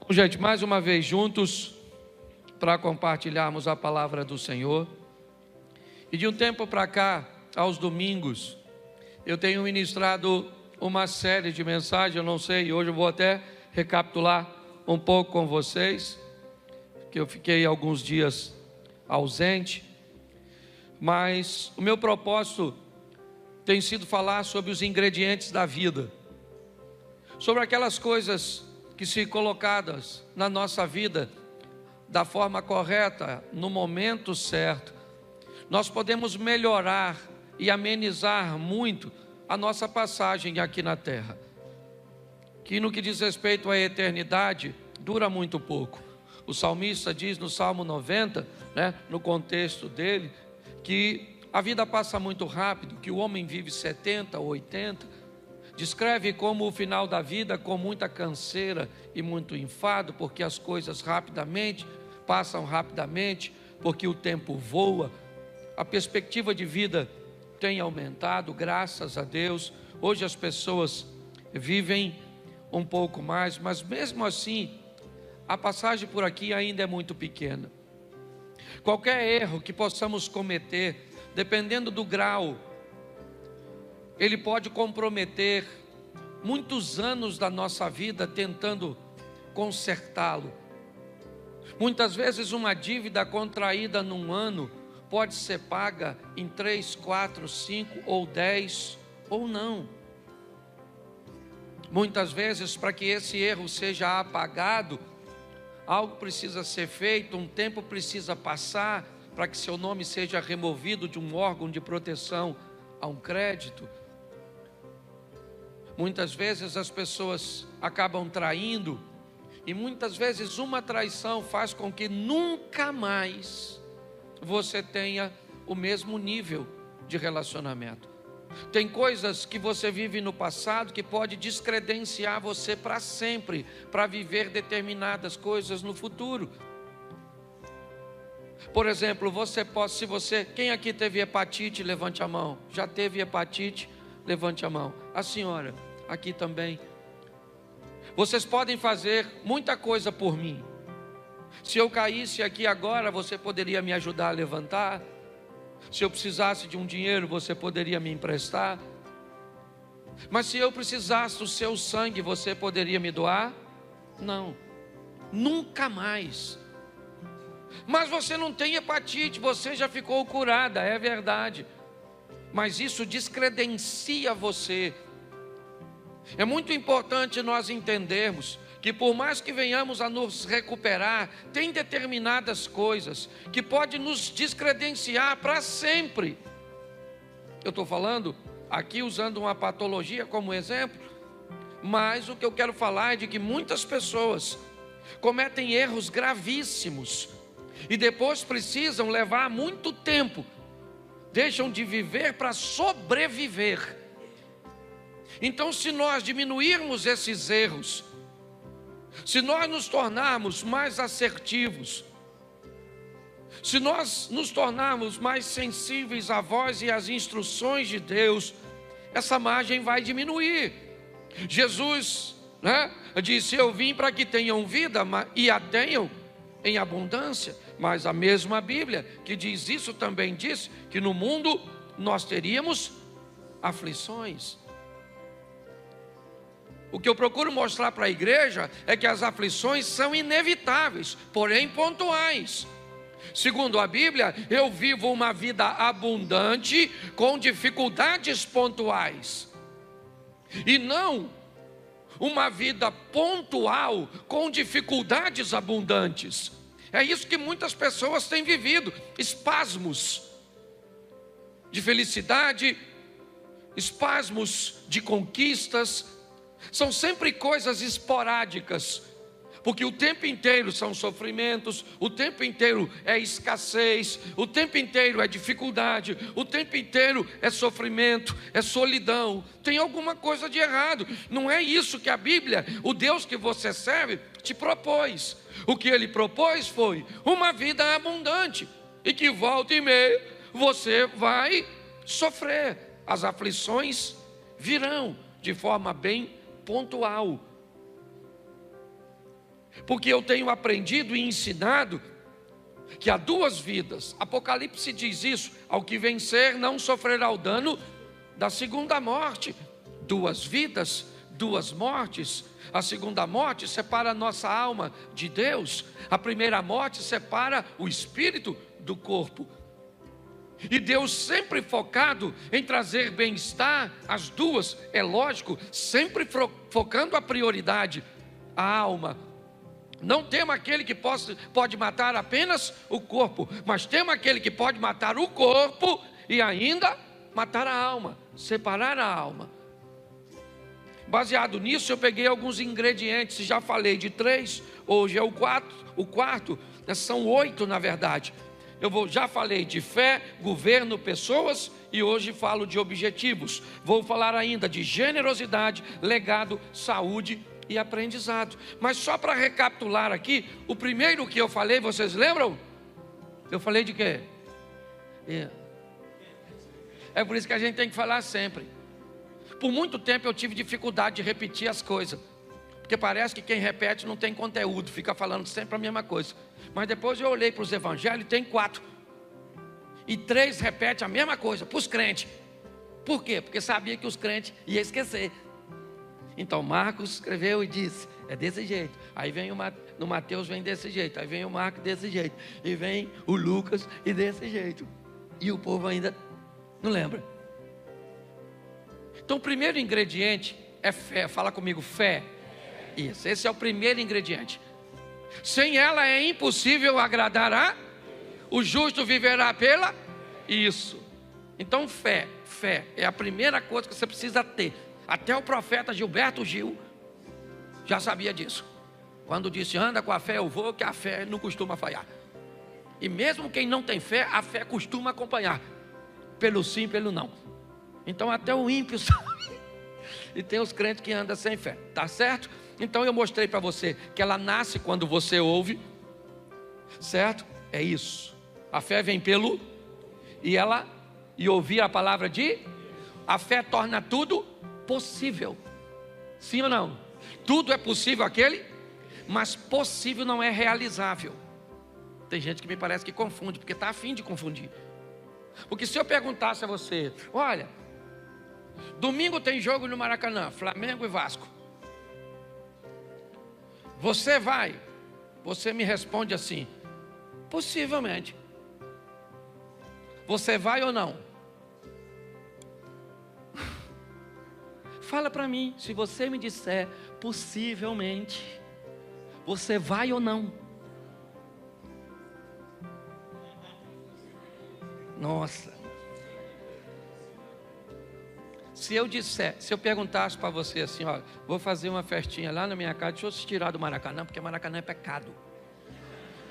Gente, mais uma vez juntos para compartilharmos a palavra do Senhor. E de um tempo para cá, aos domingos, eu tenho ministrado uma série de mensagens, eu não sei, hoje eu vou até recapitular um pouco com vocês, que eu fiquei alguns dias ausente, mas o meu propósito tem sido falar sobre os ingredientes da vida, sobre aquelas coisas que, se colocadas na nossa vida da forma correta, no momento certo, nós podemos melhorar e amenizar muito a nossa passagem aqui na terra, que no que diz respeito à eternidade, dura muito pouco. O salmista diz no Salmo 90, no contexto dele, que a vida passa muito rápido, que o homem vive 70 ou 80, descreve como o final da vida com muita canseira e muito enfado, porque as coisas passam rapidamente, porque o tempo voa. A perspectiva de vida tem aumentado, graças a Deus. Hoje as pessoas vivem um pouco mais, mas mesmo assim, a passagem por aqui ainda é muito pequena. Qualquer erro que possamos cometer, dependendo do grau, ele pode comprometer muitos anos da nossa vida tentando consertá-lo. Muitas vezes uma dívida contraída num ano pode ser paga em 3, 4, 5 ou 10 ou não. Muitas vezes, para que esse erro seja apagado, algo precisa ser feito, um tempo precisa passar para que seu nome seja removido de um órgão de proteção a um crédito. Muitas vezes as pessoas acabam traindo, e muitas vezes uma traição faz com que nunca mais você tenha o mesmo nível de relacionamento. Tem coisas que você vive no passado que pode descredenciar você para sempre, para viver determinadas coisas no futuro. Por exemplo, quem aqui teve hepatite, levante a mão. Já teve hepatite? Levante a mão. A senhora, aqui também. Vocês podem fazer muita coisa por mim. Se eu caísse aqui agora, você poderia me ajudar a levantar. Se eu precisasse de um dinheiro, você poderia me emprestar. Mas se eu precisasse do seu sangue, você poderia me doar? Não, nunca mais. Mas você não tem hepatite, você já ficou curada, é verdade. Mas isso descredencia você. É muito importante nós entendermos que, por mais que venhamos a nos recuperar, tem determinadas coisas que podem nos descredenciar para sempre. Eu estou falando aqui usando uma patologia como exemplo, mas o que eu quero falar é de que muitas pessoas cometem erros gravíssimos e depois precisam levar muito tempo, deixam de viver para sobreviver. Então, se nós diminuirmos esses erros, se nós nos tornarmos mais assertivos, se nós nos tornarmos mais sensíveis à voz e às instruções de Deus, essa margem vai diminuir. Jesus, disse: eu vim para que tenham vida e a tenham em abundância. Mas a mesma Bíblia que diz isso também diz que no mundo nós teríamos aflições. O que eu procuro mostrar para a igreja é que as aflições são inevitáveis, porém pontuais. Segundo a Bíblia, eu vivo uma vida abundante com dificuldades pontuais, e não uma vida pontual com dificuldades abundantes. É isso que muitas pessoas têm vivido, espasmos de felicidade, espasmos de conquistas. São sempre coisas esporádicas, porque o tempo inteiro são sofrimentos, o tempo inteiro é escassez, o tempo inteiro é dificuldade, o tempo inteiro é sofrimento, é solidão. Tem alguma coisa de errado. Não é isso que a Bíblia, o Deus que você serve, te propôs. O que Ele propôs foi uma vida abundante, e que volta e meia você vai sofrer. As aflições virão de forma bem pontual. Porque eu tenho aprendido e ensinado que há duas vidas. Apocalipse diz isso: ao que vencer não sofrerá o dano da segunda morte. Duas vidas, duas mortes. A segunda morte separa a nossa alma de Deus. A primeira morte separa o espírito do corpo. E Deus sempre focado em trazer bem-estar, as duas, é lógico, sempre focando a prioridade, a alma. Não temos aquele que pode matar apenas o corpo, mas temos aquele que pode matar o corpo e ainda matar a alma, separar a alma. Baseado nisso, eu peguei alguns ingredientes, já falei de 3, hoje é o quarto, são 8 na verdade. Já falei de fé, governo, pessoas e hoje falo de objetivos. Vou falar ainda de generosidade, legado, saúde e aprendizado. Mas só para recapitular aqui, o primeiro que eu falei, vocês lembram? Eu falei de quê? É por isso que a gente tem que falar sempre. Por muito tempo eu tive dificuldade de repetir as coisas, porque parece que quem repete não tem conteúdo, fica falando sempre a mesma coisa. Mas depois eu olhei para os evangelhos e tem 4. E 3 repete a mesma coisa para os crentes. Por quê? Porque sabia que os crentes iam esquecer. Então Marcos escreveu e disse, é desse jeito. Aí vem no Mateus vem desse jeito. Aí vem o Marcos desse jeito. E vem o Lucas e desse jeito. E o povo ainda não lembra. Então o primeiro ingrediente é fé. Fala comigo, fé. Isso, esse é o primeiro ingrediente. Sem ela é impossível agradar a... O justo viverá pela... Isso. Então fé é a primeira coisa que você precisa ter. Até o profeta Gilberto Gil já sabia disso. Quando disse, anda com a fé eu vou, que a fé não costuma falhar. E mesmo quem não tem fé, a fé costuma acompanhar. Pelo sim, pelo não. Então até o ímpio sabe. E tem os crentes que andam sem fé, tá certo? Então eu mostrei para você que ela nasce quando você ouve, certo? É isso. A fé vem pelo e ouvir a palavra de... A fé torna tudo possível. Sim ou não? Tudo é possível aquele, mas possível não é realizável. Tem gente que me parece que confunde, porque está a fim de confundir. Porque se eu perguntasse a você, olha, domingo tem jogo no Maracanã, Flamengo e Vasco. Você vai? Você me responde assim, possivelmente. Você vai ou não? Fala para mim, se você me disser possivelmente, você vai ou não? Nossa. Se eu perguntasse para você assim, ó, vou fazer uma festinha lá na minha casa, deixa eu se tirar do Maracanã, porque Maracanã é pecado.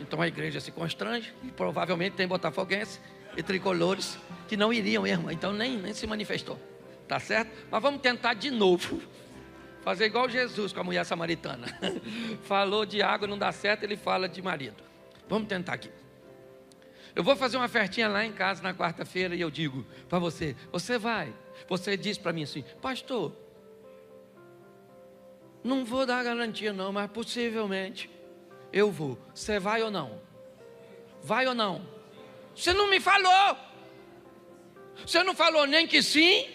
Então a igreja se constrange, e provavelmente tem botafoguenses e tricolores que não iriam mesmo, então nem se manifestou, tá certo? Mas vamos tentar de novo, fazer igual Jesus com a mulher samaritana. Falou de água, não dá certo, ele fala de marido. Vamos tentar aqui. Eu vou fazer uma festinha lá em casa na quarta-feira e eu digo para você, você vai? Você diz para mim assim, pastor, não vou dar garantia não, mas possivelmente eu vou. Você vai ou não? Vai ou não? Você não me falou. Você não falou nem que sim,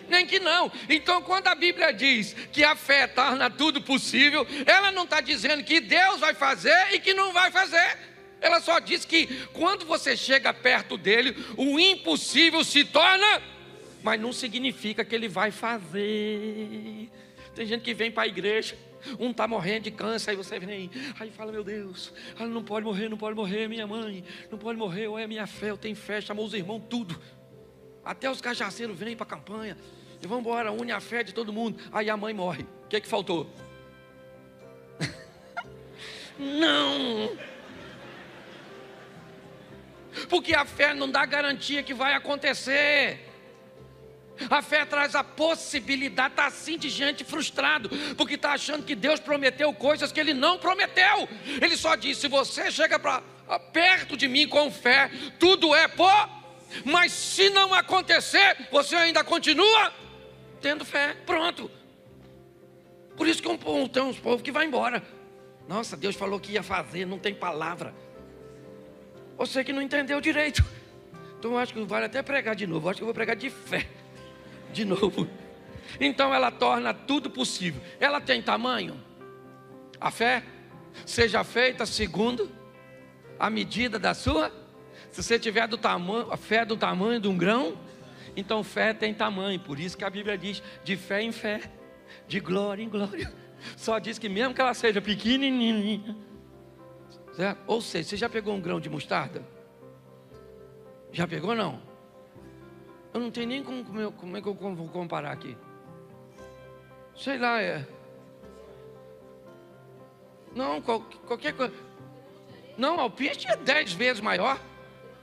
nem que não. Então quando a Bíblia diz que a fé torna tudo possível, ela não está dizendo que Deus vai fazer e que não vai fazer. Ela só diz que quando você chega perto dele, o impossível se torna, mas não significa que ele vai fazer. Tem gente que vem para a igreja, um está morrendo de câncer, aí você vem, aí fala, meu Deus, ela não pode morrer, minha mãe, não pode morrer, ou é minha fé, eu tenho fé, chamou os irmãos, tudo. Até os cajaceiros vêm para a campanha, e vão embora, une a fé de todo mundo, aí a mãe morre. O que faltou? Não! Porque a fé não dá garantia que vai acontecer. A fé traz a possibilidade, está assim de gente frustrado, porque está achando que Deus prometeu coisas que Ele não prometeu. Ele só disse, se você chega perto de mim com fé, tudo é mas se não acontecer, você ainda continua tendo fé, pronto. Por isso que tem uns povos que vai embora. Nossa, Deus falou que ia fazer, não tem palavra. Você que não entendeu direito. Então eu acho que vale até pregar de novo. Eu acho que eu vou pregar de fé de novo. Então ela torna tudo possível. Ela tem tamanho? A fé seja feita segundo a medida da sua. Se você tiver a fé do tamanho de um grão, então fé tem tamanho. Por isso que a Bíblia diz de fé em fé, de glória em glória. Só diz que mesmo que ela seja pequenininha, certo? Ou seja, você já pegou um grão de mostarda? Já pegou, não? Eu não tenho nem como é que eu vou comparar aqui. Sei lá, não, qualquer coisa. Não, alpiste é 10 vezes maior.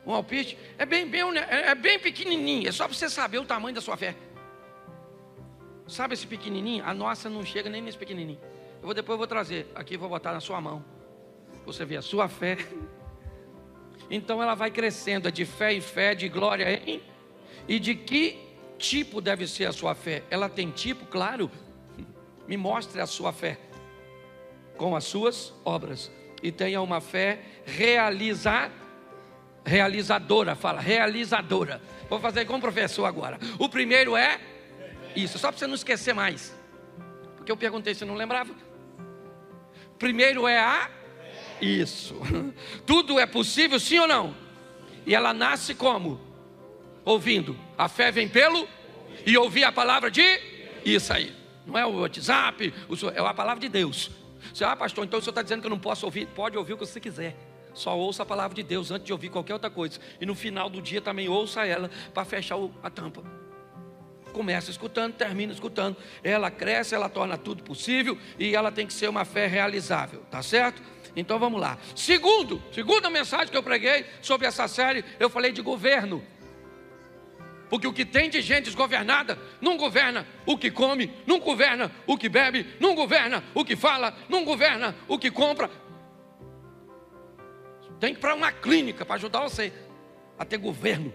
Um alpiste é bem pequenininho. É só para você saber o tamanho da sua fé. Sabe esse pequenininho? A nossa não chega nem nesse pequenininho. Depois eu vou trazer. Aqui vou botar na sua mão. Você vê a sua fé. Então ela vai crescendo de fé em fé, de glória em. E de que tipo deve ser a sua fé? Ela tem tipo, claro. Me mostre a sua fé com as suas obras. E tenha uma fé realizadora. Fala, realizadora. Vou fazer como professor agora. O primeiro é isso, só para você não esquecer mais. Porque eu perguntei, você não lembrava? Primeiro é isso. Tudo é possível, sim ou não? E ela nasce como? Ouvindo. A fé vem pelo e ouvir a palavra de isso aí. Não é o WhatsApp, é a palavra de Deus. Você, pastor, então o senhor está dizendo que eu não posso ouvir? Pode ouvir o que você quiser. Só ouça a palavra de Deus antes de ouvir qualquer outra coisa. E no final do dia também ouça ela para fechar a tampa. Começa escutando, termina escutando. Ela cresce, ela torna tudo possível. E ela tem que ser uma fé realizável, tá certo? Então vamos lá. Segunda mensagem que eu preguei sobre essa série, eu falei de governo. Porque o que tem de gente desgovernada, não governa o que come, não governa o que bebe, não governa o que fala, não governa o que compra. Tem que ir para uma clínica para ajudar você a ter governo.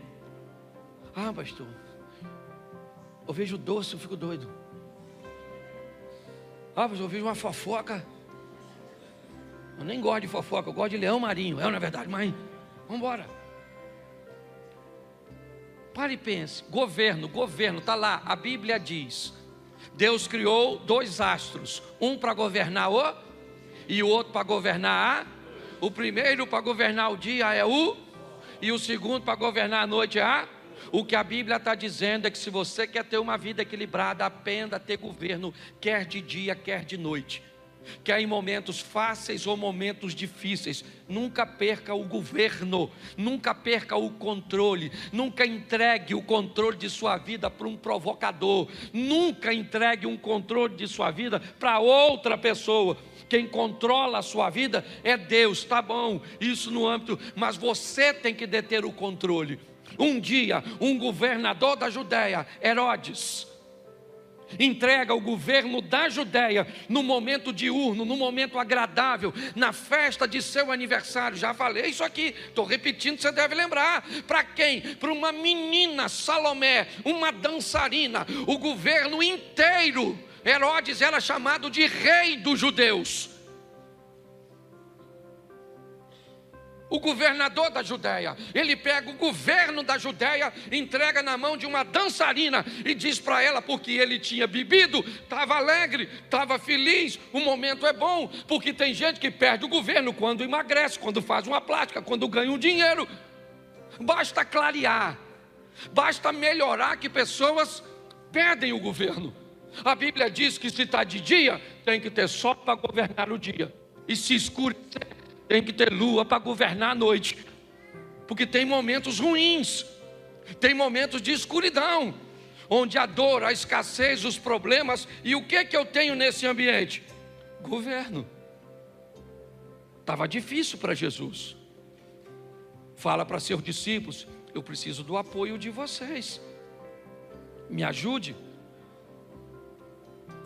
Pastor, eu vejo doce, eu fico doido. Pastor, eu vejo uma fofoca. Eu nem gosto de fofoca, eu gosto de leão marinho. É, na verdade, mas vamos embora. Pare e pense, governo, está lá, a Bíblia diz, Deus criou 2 astros, um para governar e o outro para governar o primeiro para governar o dia é e o segundo para governar a noite é O que a Bíblia está dizendo é que se você quer ter uma vida equilibrada, aprenda a ter governo, quer de dia, quer de noite. Quer em momentos fáceis ou momentos difíceis, nunca perca o governo, nunca perca o controle, nunca entregue o controle de sua vida para um provocador, nunca entregue um controle de sua vida para outra pessoa. Quem controla a sua vida é Deus, tá bom, isso no âmbito, mas você tem que deter o controle. Um dia, um governador da Judéia, Herodes, entrega o governo da Judéia no momento diurno, no momento agradável, na festa de seu aniversário. Já falei isso aqui, estou repetindo, você deve lembrar. Para quem? Para uma menina, Salomé, uma dançarina. O governo inteiro, Herodes era chamado de rei dos judeus. O governador da Judéia, ele pega o governo da Judéia, entrega na mão de uma dançarina e diz para ela, porque ele tinha bebido, estava alegre, estava feliz, o momento é bom, porque tem gente que perde o governo quando emagrece, quando faz uma plástica, quando ganha um dinheiro. Basta clarear, basta melhorar que pessoas perdem o governo. A Bíblia diz que se está de dia, tem que ter sol para governar o dia, e se escurecer, tem que ter lua para governar a noite. Porque tem momentos ruins, tem momentos de escuridão, onde a dor, a escassez, os problemas. E o que eu tenho nesse ambiente? Governo. Estava difícil para Jesus. Fala para seus discípulos: eu preciso do apoio de vocês, me ajude.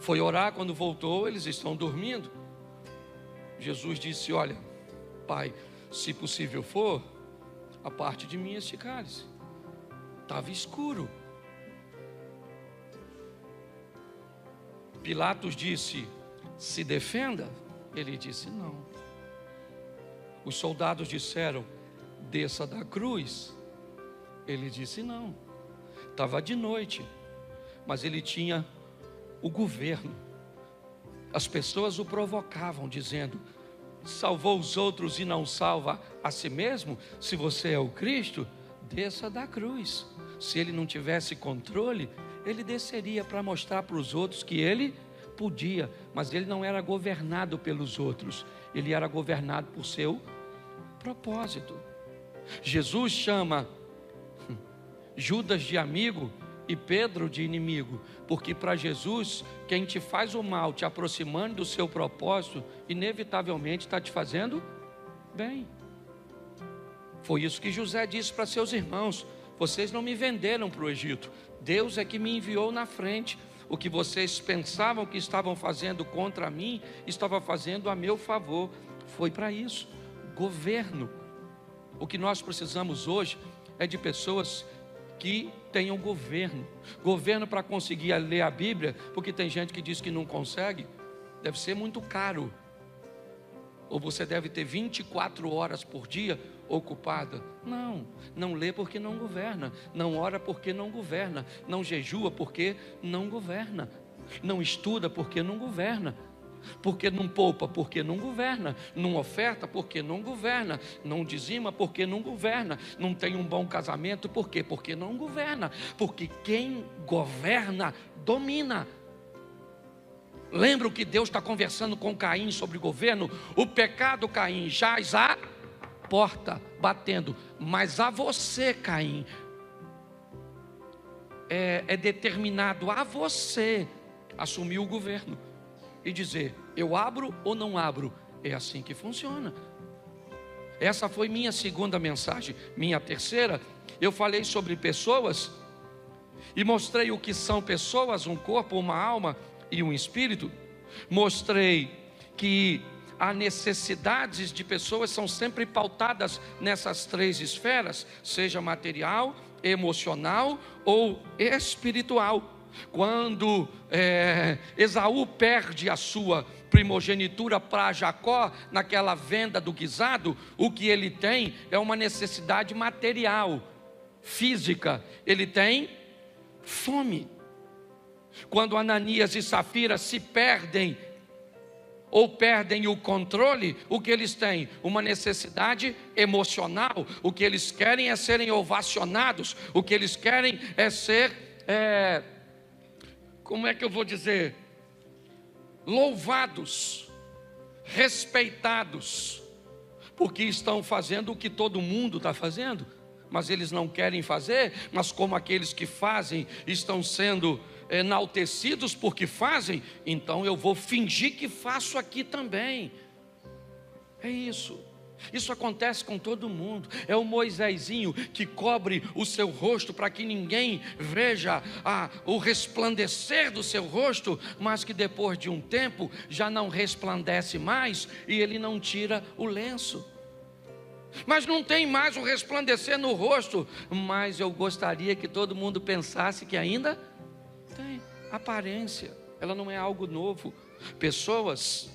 Foi orar, quando voltou, eles estão dormindo. Jesus disse: olha, Pai, se possível for, a parte de mim este cálice. Estava escuro. Pilatos disse: se defenda. Ele disse: não. Os soldados disseram: desça da cruz. Ele disse: não. Estava de noite, mas ele tinha o governo. As pessoas o provocavam, dizendo: salvou os outros e não salva a si mesmo? Se você é o Cristo, desça da cruz. Se ele não tivesse controle, ele desceria para mostrar para os outros que ele podia, mas ele não era governado pelos outros, ele era governado por seu propósito. Jesus chama Judas de amigo e Pedro de inimigo, porque para Jesus, quem te faz o mal, te aproximando do seu propósito, inevitavelmente está te fazendo bem. Foi isso que José disse para seus irmãos: vocês não me venderam para o Egito, Deus é que me enviou na frente. O que vocês pensavam que estavam fazendo contra mim, estava fazendo a meu favor. Foi para isso. Governo. O que nós precisamos hoje é de pessoas que tenham governo. Governo para conseguir ler a Bíblia, porque tem gente que diz que não consegue. Deve ser muito caro. Ou você deve ter 24 horas por dia ocupada. Não lê porque não governa. Não ora porque não governa. Não jejua porque não governa. Não estuda porque não governa. Porque não poupa porque não governa. Não oferta porque não governa. Não dizima porque não governa. Não tem um bom casamento por quê? Porque não governa. Porque quem governa domina. Lembra que Deus está conversando com Caim sobre governo? O pecado, Caim, jaz à porta, batendo. Mas a você, Caim, é determinado a você assumir o governo e dizer: eu abro ou não abro? É assim que funciona. Essa foi minha segunda mensagem. Minha terceira, eu falei sobre pessoas e mostrei o que são pessoas: um corpo, uma alma e um espírito. Mostrei que as necessidades de pessoas são sempre pautadas nessas três esferas, seja material, emocional ou espiritual. Quando Esaú perde a sua primogenitura para Jacó, naquela venda do guisado, o que ele tem é uma necessidade material, física. Ele tem fome. Quando Ananias e Safira se perdem, ou perdem o controle, o que eles têm? Uma necessidade emocional. O que eles querem é serem ovacionados. O que eles querem é ser, como é que eu vou dizer? Louvados, respeitados, porque estão fazendo o que todo mundo está fazendo, mas eles não querem fazer. Mas como aqueles que fazem estão sendo enaltecidos porque fazem, então eu vou fingir que faço aqui também. É isso. Isso acontece com todo mundo. É o Moisésinho que cobre o seu rosto para que ninguém veja o resplandecer do seu rosto, mas que depois de um tempo já não resplandece mais e ele não tira o lenço. Mas não tem mais o resplandecer no rosto, mas eu gostaria que todo mundo pensasse que ainda tem. Aparência, ela não é algo novo. Pessoas,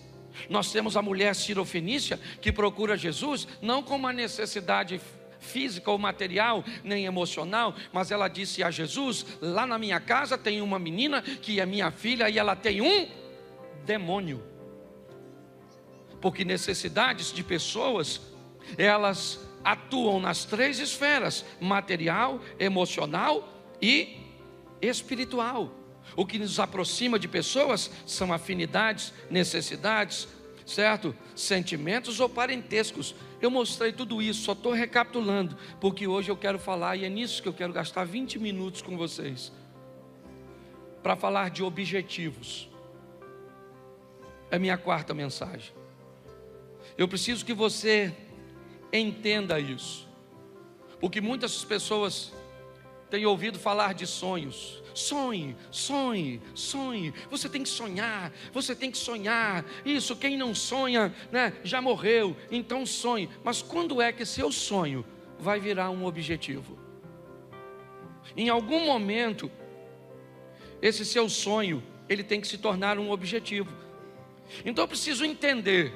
nós temos a mulher cirofenícia que procura Jesus não com uma necessidade física ou material, nem emocional, mas ela disse a Jesus: lá na minha casa tem uma menina que é minha filha e ela tem um demônio. Porque necessidades de pessoas, elas atuam nas três esferas: material, emocional e espiritual. O que nos aproxima de pessoas são afinidades, necessidades, certo? Sentimentos ou parentescos. Eu mostrei tudo isso, só estou recapitulando, porque hoje eu quero falar, e é nisso que eu quero gastar 20 minutos com vocês, para falar de objetivos. É minha quarta mensagem. Eu preciso que você entenda isso, porque muitas pessoas têm ouvido falar de sonhos. Sonhe, sonhe, sonhe. Você tem que sonhar, você tem que sonhar. Isso, quem não sonha, né, já morreu. Então sonhe. Mas quando é que seu sonho vai virar um objetivo? Em algum momento, esse seu sonho, ele tem que se tornar um objetivo. Então eu preciso entender,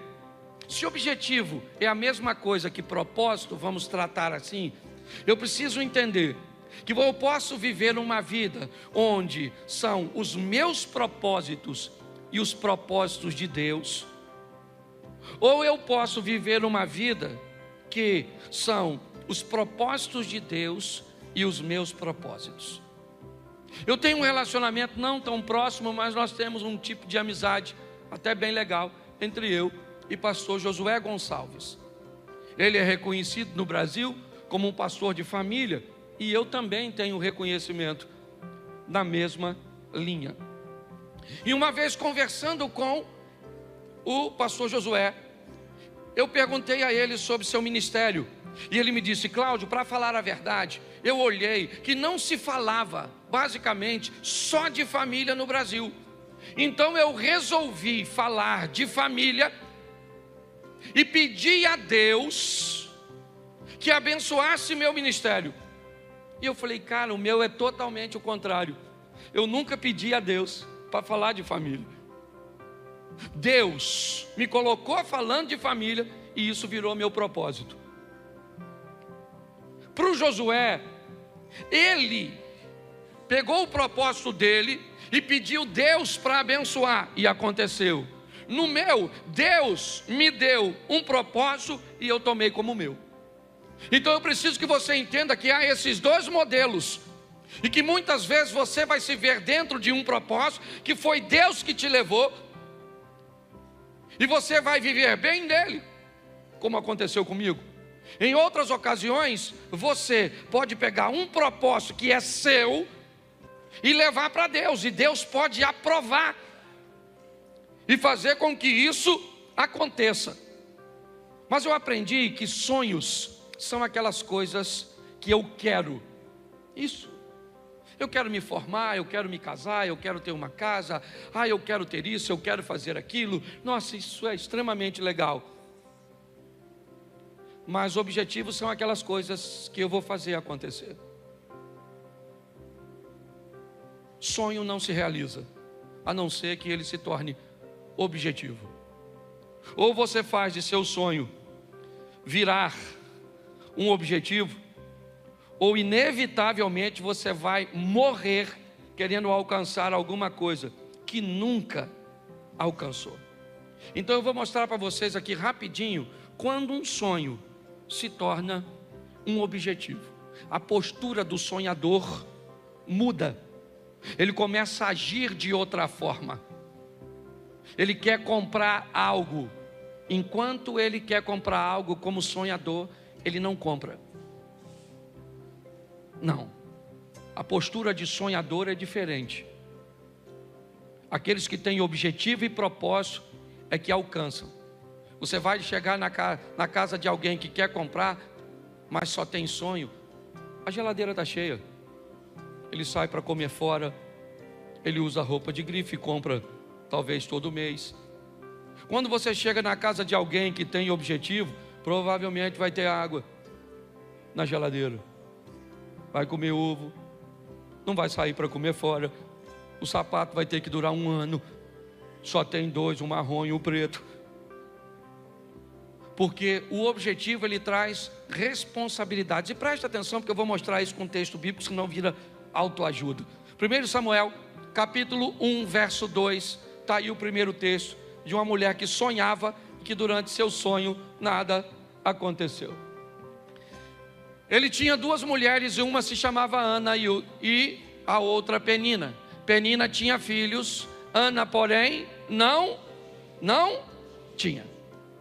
se objetivo é a mesma coisa que propósito, vamos tratar assim, eu preciso entender que eu posso viver uma vida onde são os meus propósitos e os propósitos de Deus, ou eu posso viver uma vida que são os propósitos de Deus e os meus propósitos. Eu tenho um relacionamento não tão próximo, mas nós temos um tipo de amizade até bem legal entre eu e pastor Josué Gonçalves. Ele é reconhecido no Brasil como um pastor de família, e eu também tenho reconhecimento na mesma linha. E uma vez conversando com o pastor Josué, eu perguntei a ele sobre seu ministério, e ele me disse: Cláudio, para falar a verdade, eu olhei que não se falava basicamente só de família no Brasil. Então eu resolvi falar de família e pedi a Deus que abençoasse meu ministério. E eu falei: cara, o meu é totalmente o contrário. Eu nunca pedi a Deus para falar de família. Deus me colocou falando de família e isso virou meu propósito. Para o Josué, ele pegou o propósito dele e pediu Deus para abençoar, e aconteceu. No meu, Deus me deu um propósito e eu tomei como meu. Então eu preciso que você entenda que há esses dois modelos, e que muitas vezes você vai se ver dentro de um propósito que foi Deus que te levou, e você vai viver bem nele, como aconteceu comigo. Em outras ocasiões, você pode pegar um propósito que é seu e levar para Deus, e Deus pode aprovar e fazer com que isso aconteça. Mas eu aprendi que sonhos são aquelas coisas que eu quero. Isso. Eu quero me formar, eu quero me casar, eu quero ter uma casa, eu quero ter isso, eu quero fazer aquilo. Nossa, isso é extremamente legal. Mas objetivos são aquelas coisas que eu vou fazer acontecer. Sonho não se realiza, a não ser que ele se torne objetivo. Ou você faz de seu sonho virar um objetivo, ou inevitavelmente você vai morrer querendo alcançar alguma coisa que nunca alcançou. Então eu vou mostrar para vocês aqui rapidinho quando um sonho se torna um objetivo. A postura do sonhador muda. Ele começa a agir de outra forma. Ele quer comprar algo. Enquanto ele quer comprar algo como sonhador, ele não compra. Não. A postura de sonhador é diferente. Aqueles que têm objetivo e propósito é que alcançam. Você vai chegar na casa de alguém que quer comprar, mas só tem sonho. A geladeira está cheia. Ele sai para comer fora. Ele usa roupa de grife e compra talvez todo mês. Quando você chega na casa de alguém que tem objetivo, provavelmente vai ter água na geladeira. Vai comer ovo. Não vai sair para comer fora. O sapato vai ter que durar 1 ano. Só tem 2, o marrom e o preto. Porque o objetivo, ele traz responsabilidades. E preste atenção, porque eu vou mostrar isso com um texto bíblico, senão vira autoajuda. 1 Samuel, capítulo 1, verso 2. Está aí o primeiro texto de uma mulher que sonhava e que durante seu sonho nada aconteceu. Ele tinha 2 mulheres, e uma se chamava Ana e a outra Penina. Penina tinha filhos, Ana, porém, não tinha.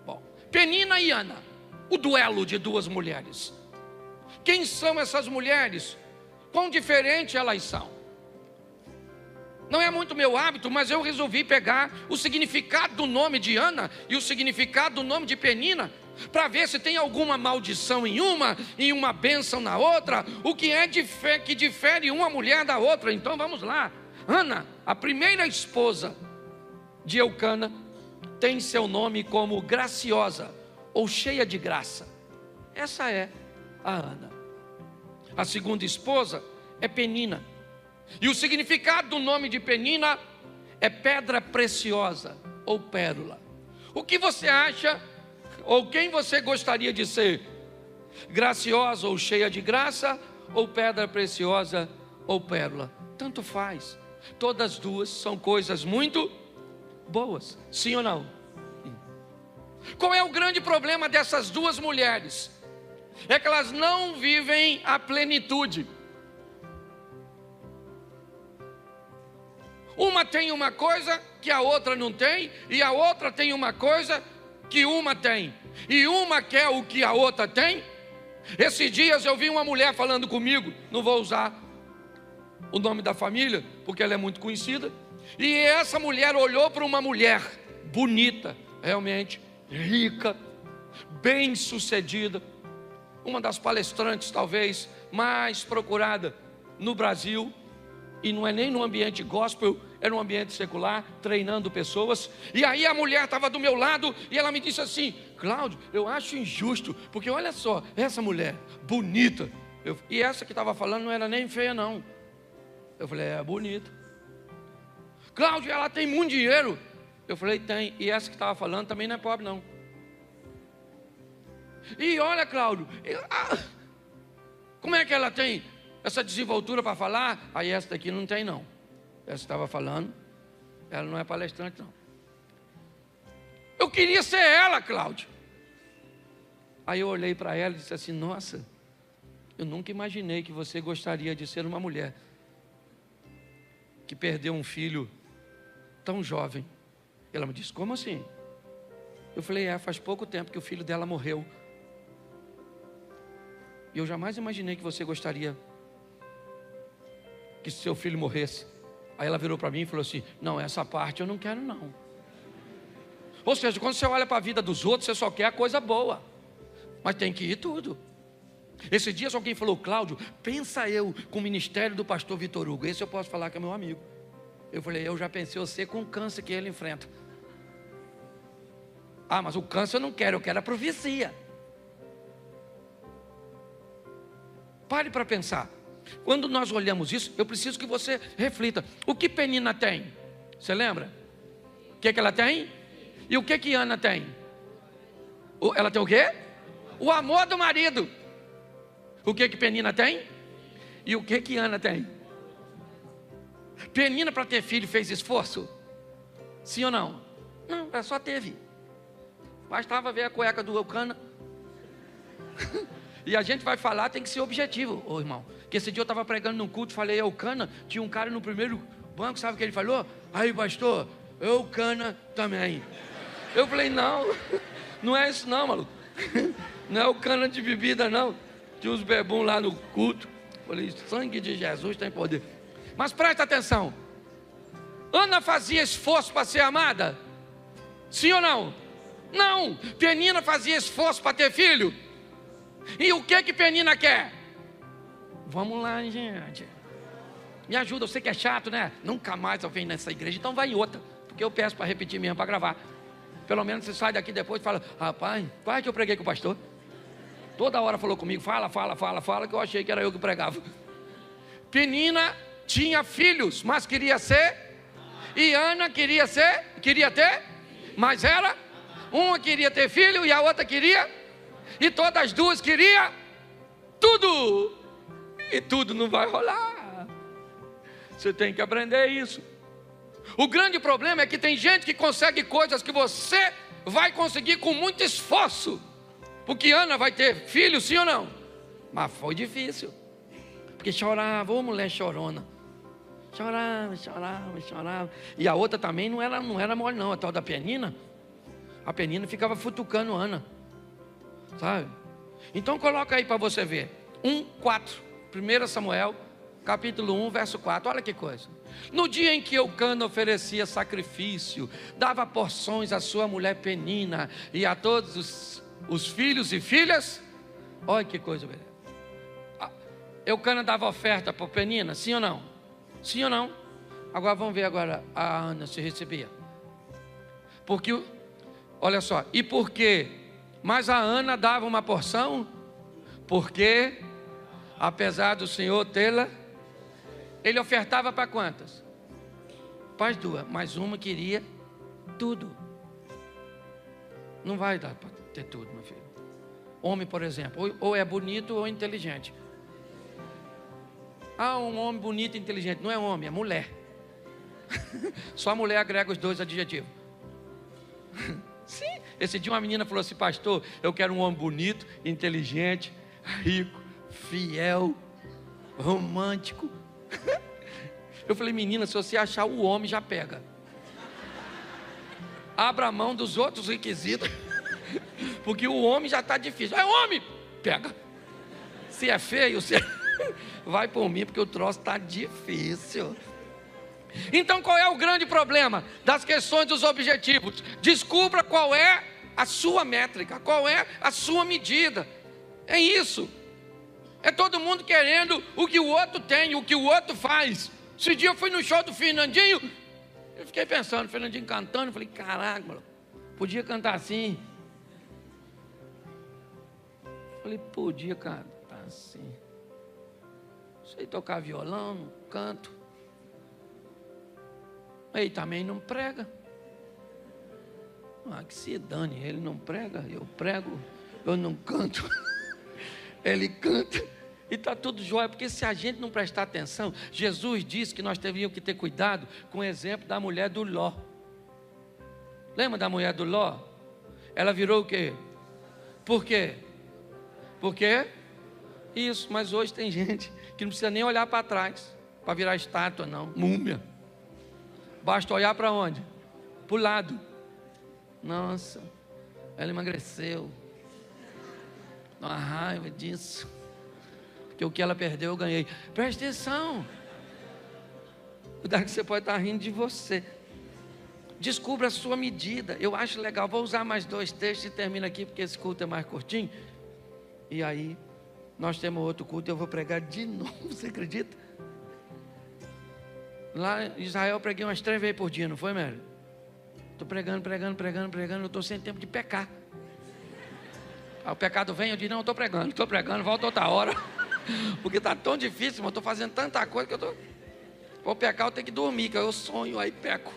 Bom, Penina e Ana, o duelo de 2 mulheres. Quem são essas mulheres? Quão diferente elas são? Não é muito meu hábito, mas eu resolvi pegar o significado do nome de Ana e o significado do nome de Penina, para ver se tem alguma maldição em uma e uma bênção na outra, o que é que difere uma mulher da outra. Então vamos lá. Ana, a primeira esposa de Eucana, tem seu nome como graciosa ou cheia de graça. Essa é a Ana. A segunda esposa é Penina, e o significado do nome de Penina é pedra preciosa. ou pérola? O que você acha, ou quem você gostaria de ser? Graciosa ou cheia de graça, ou pedra preciosa ou pérola? Tanto faz. Todas as duas são coisas muito boas, sim ou não? Qual é o grande problema dessas duas mulheres? É que elas não vivem a plenitude. Uma tem uma coisa que a outra não tem, e a outra tem uma coisa que uma tem, e uma quer o que a outra tem. Esses dias eu vi uma mulher falando comigo, não vou usar o nome da família, porque ela é muito conhecida, e essa mulher olhou para uma mulher bonita, realmente, rica, bem sucedida, uma das palestrantes talvez mais procurada no Brasil, e não é nem no ambiente gospel, é no ambiente secular, treinando pessoas. E aí a mulher estava do meu lado e ela me disse assim: Cláudio, eu acho injusto, porque olha só, essa mulher bonita, e essa que estava falando não era nem feia não. Eu falei, é bonita. Cláudio, ela tem muito dinheiro. Eu falei, tem. E essa que estava falando também não é pobre não. E olha, Cláudio, como é que ela tem essa desenvoltura para falar? Aí essa daqui não tem não. Essa estava falando, ela não é palestrante não. Eu queria ser ela, Cláudio. Aí eu olhei para ela e disse assim: nossa, eu nunca imaginei que você gostaria de ser uma mulher que perdeu um filho tão jovem. Ela me disse, como assim? Eu falei, faz pouco tempo que o filho dela morreu. E eu jamais imaginei que você gostaria que seu filho morresse. Aí ela virou para mim e falou assim: não, essa parte eu não quero não. Ou seja, quando você olha para a vida dos outros, você só quer a coisa boa, mas tem que ir tudo. Esse dia alguém falou: Cláudio, pensa eu com o ministério do pastor Vitor Hugo. Esse eu posso falar que é meu amigo. Eu falei, eu já pensei você com o câncer que ele enfrenta. Ah, mas o câncer eu não quero, eu quero a profecia. Pare para pensar. Quando nós olhamos isso, eu preciso que você reflita. O que Penina tem? Você lembra? O que ela tem? E o que Ana tem? Ela tem o quê? O amor do marido. O que Penina tem? E o que Ana tem? Penina, para ter filho, fez esforço? Sim ou não? Não, ela só teve. Bastava ver a cueca do Eucana. E a gente vai falar, tem que ser objetivo, ô irmão. Que esse dia eu estava pregando num culto, falei Eucana, tinha um cara no primeiro banco, sabe o que ele falou? Aí, pastor, Eucana também. Eu falei, não, não é isso não, maluco. Não é Eucana de bebida não. Tinha uns bebum lá no culto. Falei, sangue de Jesus tem poder. Mas presta atenção. Ana fazia esforço para ser amada? Sim ou não? Não. Penina fazia esforço para ter filho? E o que Penina quer? Vamos lá, gente. Me ajuda, eu sei que é chato, né? Nunca mais eu venho nessa igreja, então vai em outra. Porque eu peço para repetir mesmo, para gravar. Pelo menos você sai daqui depois e fala: rapaz, quase que eu preguei com o pastor. Toda hora falou comigo, fala, que eu achei que era eu que pregava. Penina tinha filhos, mas queria ser. E Ana queria ter, mas ela, uma queria ter filho e a outra queria. E todas as duas queriam tudo. E tudo não vai rolar. Você tem que aprender isso. O grande problema é que tem gente que consegue coisas que você vai conseguir com muito esforço. Porque Ana vai ter filho, sim ou não? Mas foi difícil. Porque chorava, ô mulher chorona. Chorava. E a outra também não era mole não, a tal da Penina. A Penina ficava futucando Ana. Sabe? Então coloca aí para você ver. 1:4. 1 Samuel, capítulo 1, verso 4. Olha que coisa. No dia em que Eucana oferecia sacrifício, dava porções à sua mulher Penina e a todos os filhos e filhas. Olha que coisa, velho. Eucana dava oferta para Penina, sim ou não? Sim ou não? Agora vamos ver agora a Ana se recebia. Porque, olha só, e por quê? Mas a Ana dava uma porção, porque, apesar do Senhor tê-la, ele ofertava para quantas? Para as duas, mas uma queria tudo. Não vai dar para ter tudo, meu filho. Homem, por exemplo, ou é bonito ou inteligente. Um homem bonito e inteligente. Não é homem, é mulher. Só a mulher agrega os dois adjetivos. Sim. Esse dia uma menina falou assim: pastor, eu quero um homem bonito, inteligente, rico, fiel, romântico. Eu falei: menina, se você achar o homem, já pega. Abra a mão dos outros requisitos, porque o homem já está difícil. É homem, pega. Se é feio, vai por mim, porque o troço está difícil. Então qual é o grande problema das questões dos objetivos? Descubra qual é a sua métrica, qual é a sua medida. É isso. É todo mundo querendo o que o outro tem, o que o outro faz. Esse dia eu fui no show do Fernandinho, eu fiquei pensando, Fernandinho cantando, eu falei: caraca, mano, podia cantar assim. Eu falei: podia cantar assim. Sei tocar violão, canto. Ele também não prega. Que se dane, ele não prega, eu prego, eu não canto. Ele canta e está tudo jóia, porque se a gente não prestar atenção, Jesus disse que nós teríamos que ter cuidado com o exemplo da mulher do Ló. Lembra da mulher do Ló? Ela virou o quê? Por quê? Por quê? Isso, mas hoje tem gente que não precisa nem olhar para trás para virar estátua, não, múmia. Basta olhar para onde? Para o lado. Nossa, ela emagreceu. Dá uma raiva disso. Porque o que ela perdeu eu ganhei. Preste atenção. Cuidado que você pode estar rindo de você. Descubra a sua medida. Eu acho legal. Vou usar mais 2 textos e termino aqui, porque esse culto é mais curtinho. E aí, nós temos outro culto e eu vou pregar de novo. Você acredita? Lá em Israel eu preguei umas 3 vezes por dia, não foi, Mary? Estou pregando, eu estou sem tempo de pecar. Aí o pecado vem, eu digo: não, estou pregando, volta outra hora. Porque está tão difícil, eu estou fazendo tanta coisa que eu estou... Vou pecar, eu tenho que dormir, que eu sonho, aí peco.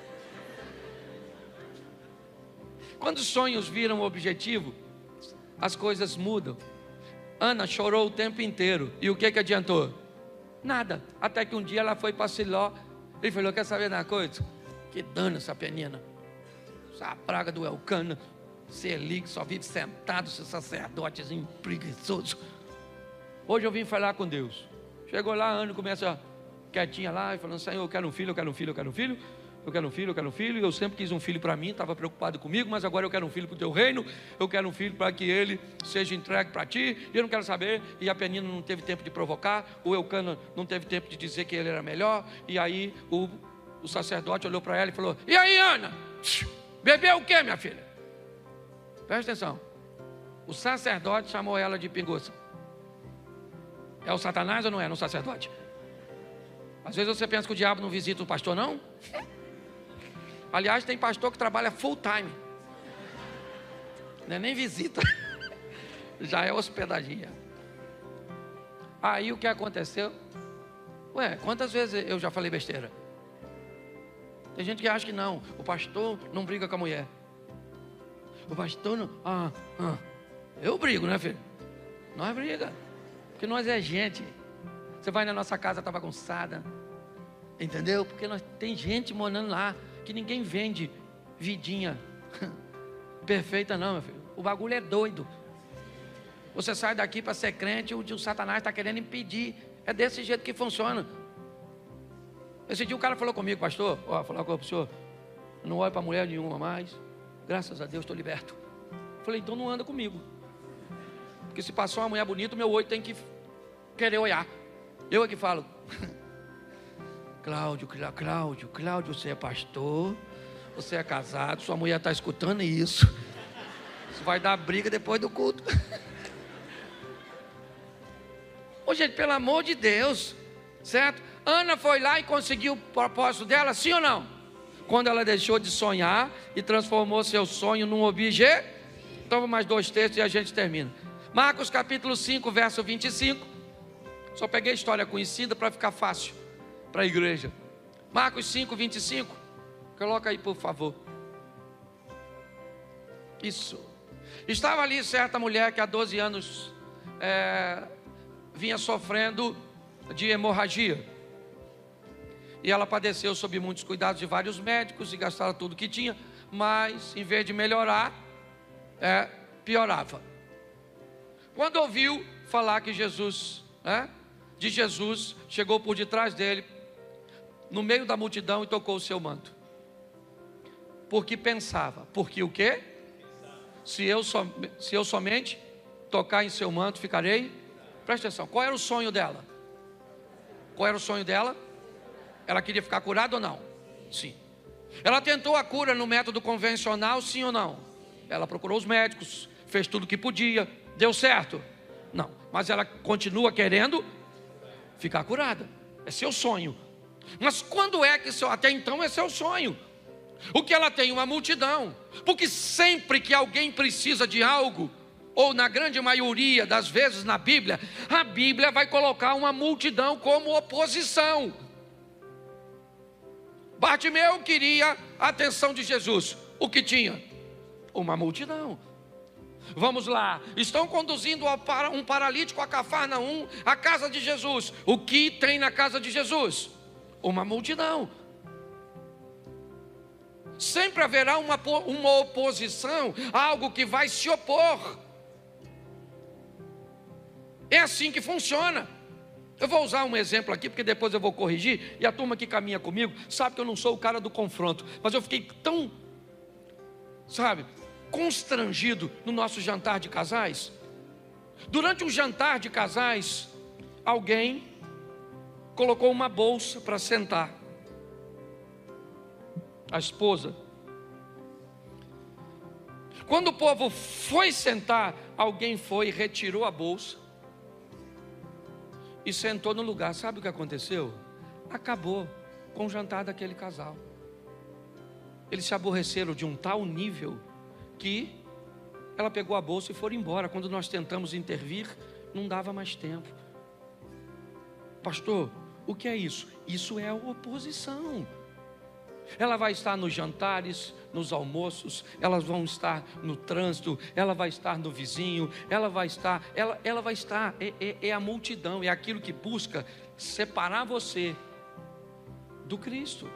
Quando os sonhos viram o objetivo, as coisas mudam. Ana chorou o tempo inteiro, e o que adiantou? Nada, até que um dia ela foi para Siló. Ele falou: quer saber da coisa? Que dano essa penina, essa praga do Elcana, esse Eli que só vive sentado, esse sacerdotezinho preguiçoso. Hoje eu vim falar com Deus. Chegou lá, a Ana começa quietinha lá, e falando: Senhor, eu quero um filho, eu quero um filho, eu quero um filho. Eu quero um filho, eu quero um filho. Eu sempre quis um filho para mim, estava preocupado comigo, mas agora eu quero um filho para o teu reino. Eu quero um filho para que ele seja entregue para ti. E eu não quero saber. E a penina não teve tempo de provocar. O Elcana não teve tempo de dizer que ele era melhor. E aí o sacerdote olhou para ela e falou: e aí, Ana? Bebeu o que, minha filha? Presta atenção. O sacerdote chamou ela de pinguça. É o Satanás ou não é? No sacerdote. Às vezes você pensa que o diabo não visita o pastor, não? Aliás, tem pastor que trabalha full time. Não é nem visita. Já é hospedaria. Aí o que aconteceu? Quantas vezes eu já falei besteira? Tem gente que acha que não. O pastor não briga com a mulher. O pastor não... Eu brigo, né, filho? Nós briga. Porque nós é gente. Você vai na nossa casa, está bagunçada. Entendeu? Porque tem gente morando lá que ninguém vende vidinha perfeita, não, meu filho. O bagulho é doido. Você sai daqui para ser crente, o Satanás está querendo impedir. É desse jeito que funciona. Esse dia o cara falou comigo: pastor, falar com o senhor, eu não olho para mulher nenhuma mais. Graças a Deus estou liberto. Falei: então não anda comigo. Porque se passou uma mulher bonita, o meu olho tem que querer olhar. Eu é que falo: Cláudio, você é pastor, você é casado, sua mulher está escutando isso. Isso vai dar briga depois do culto. Ô gente, pelo amor de Deus, certo? Ana foi lá e conseguiu o propósito dela, sim ou não? Quando ela deixou de sonhar e transformou seu sonho num objeto. Então mais 2 textos e a gente termina. Marcos capítulo 5, verso 25. Só peguei a história conhecida para ficar fácil para a igreja. Marcos 5, 25. Coloca aí, por favor. Isso. Estava ali certa mulher que há 12 anos vinha sofrendo de hemorragia. E ela padeceu sob muitos cuidados de vários médicos e gastava tudo que tinha, mas em vez de melhorar, piorava. Quando ouviu falar que Jesus, chegou por detrás dele, no meio da multidão, e tocou o seu manto. Porque pensava, porque o quê? Se eu somente tocar em seu manto, ficarei. Presta atenção, qual era o sonho dela? Qual era o sonho dela? Ela queria ficar curada ou não? Sim. Ela tentou a cura no método convencional, sim ou não? Ela procurou os médicos, fez tudo o que podia, deu certo? Não, mas ela continua querendo ficar curada. É seu sonho. Mas quando é que até então é seu sonho? O que ela tem? Uma multidão. Porque sempre que alguém precisa de algo, ou na grande maioria das vezes na Bíblia, a Bíblia vai colocar uma multidão como oposição. Bartimeu queria a atenção de Jesus. O que tinha? Uma multidão. Vamos lá, estão conduzindo um paralítico a Cafarnaum, a casa de Jesus. O que tem na casa de Jesus? Uma multidão. Sempre haverá uma oposição, algo que vai se opor. É assim que funciona. Eu vou usar um exemplo aqui, porque depois eu vou corrigir, e a turma que caminha comigo sabe que eu não sou o cara do confronto, mas eu fiquei tão, constrangido no nosso jantar de casais. Durante um jantar de casais, alguém colocou uma bolsa para sentar. A esposa. Quando o povo foi sentar, alguém foi e retirou a bolsa e sentou no lugar. Sabe o que aconteceu? Acabou com o jantar daquele casal. Eles se aborreceram de um tal nível que ela pegou a bolsa e foi embora. Quando nós tentamos intervir, não dava mais tempo. Pastor, o que é isso? Isso é a oposição. Ela vai estar nos jantares, nos almoços, elas vão estar no trânsito, ela vai estar no vizinho, ela vai estar, é a multidão, é aquilo que busca separar você do Cristo.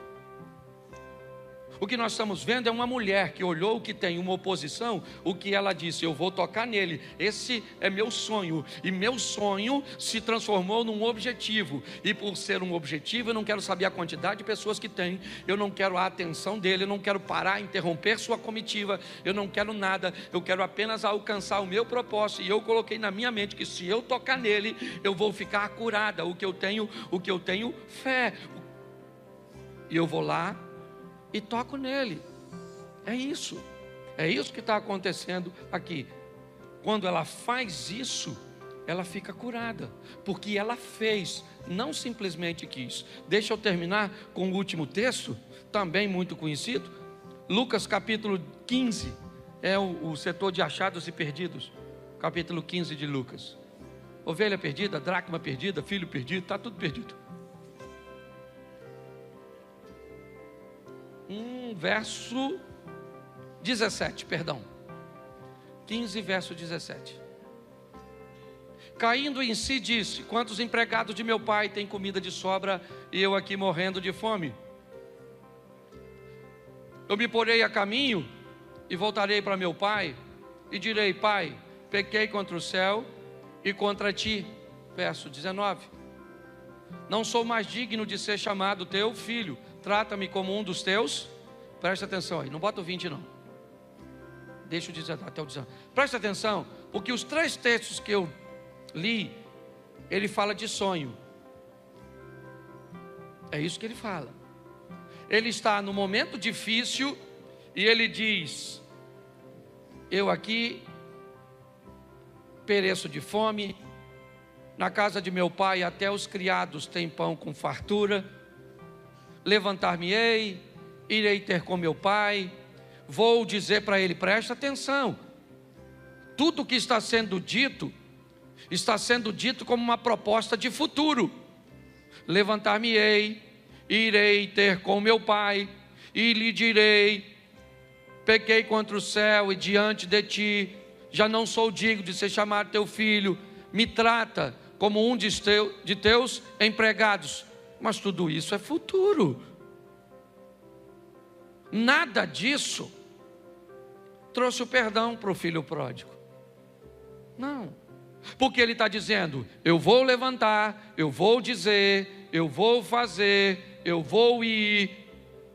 O que nós estamos vendo é uma mulher que olhou que tem uma oposição, o que ela disse: eu vou tocar nele, esse é meu sonho, e meu sonho se transformou num objetivo, e por ser um objetivo, eu não quero saber a quantidade de pessoas que tem, eu não quero a atenção dele, eu não quero parar, interromper sua comitiva, eu não quero nada, eu quero apenas alcançar o meu propósito, e eu coloquei na minha mente que se eu tocar nele, eu vou ficar curada, o que eu tenho fé, e eu vou lá e toco nele. É isso que está acontecendo aqui. Quando ela faz isso, ela fica curada, porque ela fez, não simplesmente quis. Deixa eu terminar com o último texto, também muito conhecido. Lucas capítulo 15, é o setor de achados e perdidos. Capítulo 15 de Lucas. Ovelha perdida, dracma perdida, filho perdido, está tudo perdido. Verso 17, perdão. 15, verso 17. Caindo em si, disse: quantos empregados de meu pai têm comida de sobra e eu aqui morrendo de fome? Eu me porei a caminho e voltarei para meu pai e direi: pai, pequei contra o céu e contra ti. Verso 19. Não sou mais digno de ser chamado teu filho, trata-me como um dos teus. Presta atenção aí, não bota o 20 não. Deixa eu dizer até o 19. Presta atenção, porque os 3 textos que eu li, ele fala de sonho. É isso que ele fala. Ele está no momento difícil e ele diz: eu aqui pereço de fome, na casa de meu pai até os criados têm pão com fartura, levantar-me-ei, irei ter com meu pai, vou dizer para ele. Presta atenção, tudo que está sendo dito como uma proposta de futuro. Levantar-me-ei, irei ter com meu pai, e lhe direi: pequei contra o céu e diante de ti, já não sou digno de ser chamado teu filho, me trata como um de teus empregados. Mas tudo isso é futuro. Nada disso trouxe o perdão para o filho pródigo. Não, porque ele está dizendo: eu vou levantar, eu vou dizer, eu vou fazer, eu vou ir.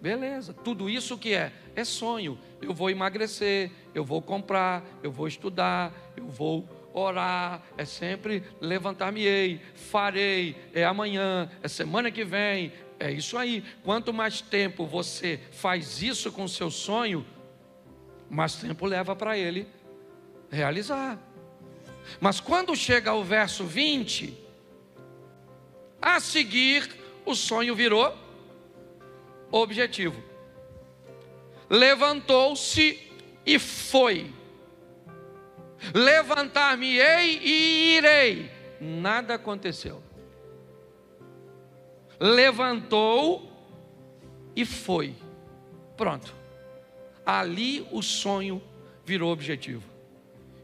Beleza, tudo isso que é sonho. Eu vou emagrecer, eu vou comprar, eu vou estudar, eu vou orar, é sempre levantar-me-ei, farei, é amanhã, é semana que vem, é isso aí. Quanto mais tempo você faz isso com o seu sonho, mais tempo leva para ele realizar. Mas quando chega ao verso 20, a seguir o sonho virou objetivo. Levantou-se e foi. Levantar-me-ei e irei. Nada aconteceu. Levantou e foi. Pronto. Ali o sonho virou objetivo.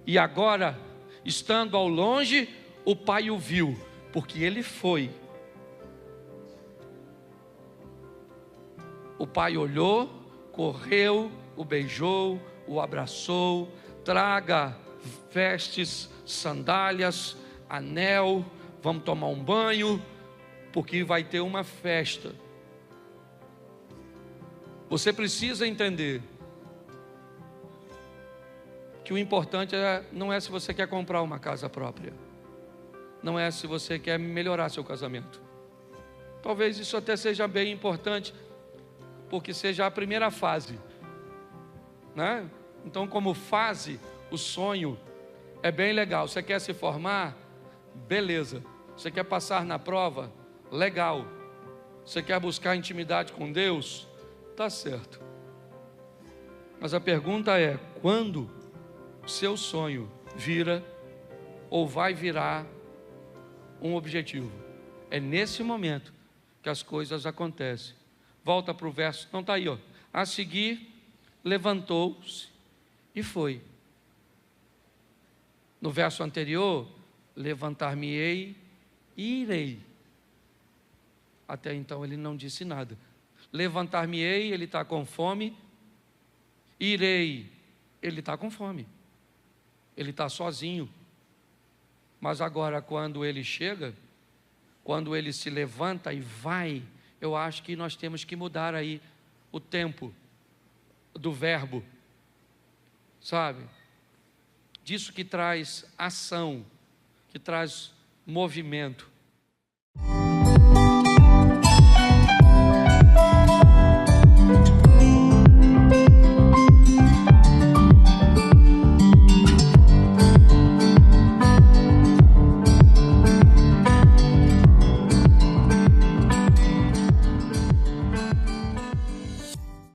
E agora, estando ao longe, o pai o viu, porque ele foi. O pai olhou, correu, o beijou, o abraçou. Traga vestes, sandálias, anel, vamos tomar um banho, porque vai ter uma festa. Você precisa entender que o importante não é se você quer comprar uma casa própria, não é se você quer melhorar seu casamento. Talvez isso até seja bem importante, porque seja a primeira fase, né? Então, como fase, o sonho é bem legal. Você quer se formar? Beleza. Você quer passar na prova? Legal. Você quer buscar intimidade com Deus? Tá certo. Mas a pergunta é: quando o seu sonho vira ou vai virar um objetivo? É nesse momento que as coisas acontecem. Volta para o verso, não está aí, ó. A seguir, levantou-se e foi. No verso anterior, levantar-me-ei e irei. Até então ele não disse nada. Levantar-me-ei, ele está com fome. Irei, ele está com fome. Ele está sozinho. Mas agora, quando ele chega, quando ele se levanta e vai, eu acho que nós temos que mudar aí o tempo do verbo, sabe? Disso que traz ação, que traz movimento.